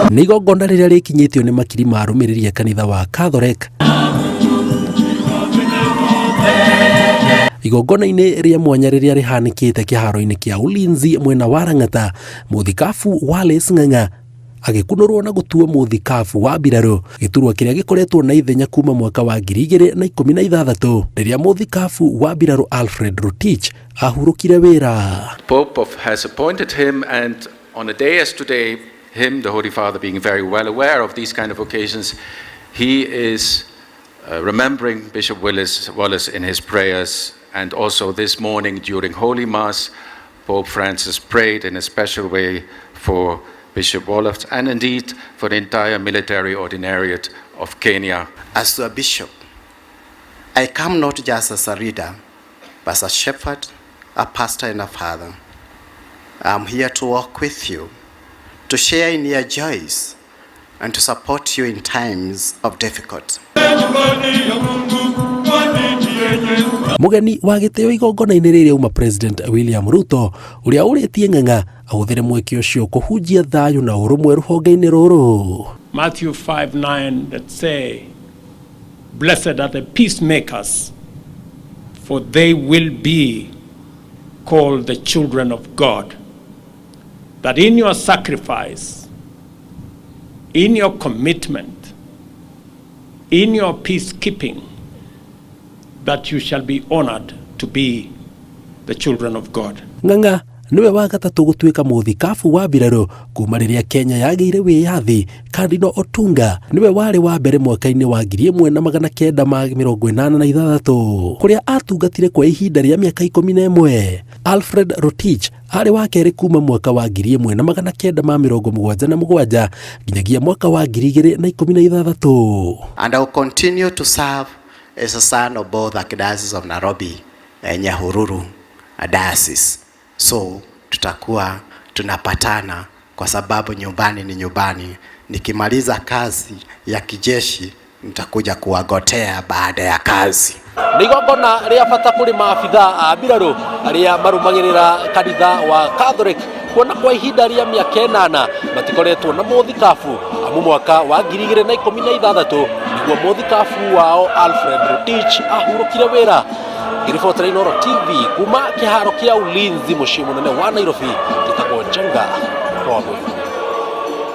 Nĩ igongona rĩrĩa rĩkinyĩtio nĩ makiri ma arũmĩrĩri a kanitha wa Catholic. Igongona-inĩ rĩa mwanya rĩrĩa rĩhanĩkĩte kĩharo-inĩ kĩa Ulinzi mwena wa Lang'ata, Mũthikabu Wallace Ng'ang'a agĩkunũrwo na gũtuo mũthikabu wa mbirarũ, gĩturwa kĩrĩa gĩkoretwo na ithenya kuma mwaka wa 2016 rĩrĩa mũthikabu wa mbirarũ Alfred Rotich ahurũkire wĩra. Pope has appointed him, and on a day as today, him, the Holy Father, being very well aware of these kind of occasions, he is remembering Bishop Wallace in his prayers. And also this morning during Holy Mass, Pope Francis prayed in a special way for Bishop Wallace and indeed for the entire military ordinariate of Kenya. As a bishop, I come not just as a reader, but as a shepherd, a pastor and a father. I'm here to walk with you, to share in your joys, and to support you in times of difficulty. Mugeni wa gĩtĩo igongona-inĩ rĩrĩa uma President William Ruto ũrĩa ũrĩtie Ng'ang'a ahũthĩre mweke ũcio kũhunjia thayũ na ũrũmwe rũhonge-inĩ rũrũ. Matthew 5:9 that say, "Blessed are the peacemakers, for they will be called the children of God." That in your sacrifice, in your commitment, in your peacekeeping, that you shall be honored to be the children of God. Ng'ang'a niwe wa gatatũ gũtuĩka mũthikabu wa mbirarũ kuma rĩrĩa Kenya yagĩire wĩyathi. Cardinal Otunga niwe warĩ wa mbere mwaka-inĩ wa 1986 kũrĩa atungatire kwa ihinda rĩa mĩaka 11. Alfred Rotich arĩ wa kerĩ kuma mwaka wa 1977 nginyagia mwaka wa 2016. And I will continue to serve as a son of both the Diocese of Nairobi and Nyahururu diocese. So tutakuwa tunapatana kwa sababu nyumbani ni nyumbani. Nikimaliza kazi ya kijeshi nitakuja kuwagotea baada ya kazi. Nĩ igongona rĩa bata kũrĩ maabitha a mbirarũ arĩa marũmagĩrĩra kanitha wa Catholic kuona kwa ihinda rĩa mĩaka 8 matikoretwo na mũthikabu amu mwaka wa 2016 nĩguo mũthikabu wao Alfred Rotich ahurũkire wĩra. Ngĩribotera Inooro TV kuma kĩharo kĩa Ulinzi mũciĩ mũnene wa Nairobi, gĩtagwo Ng'ang'a.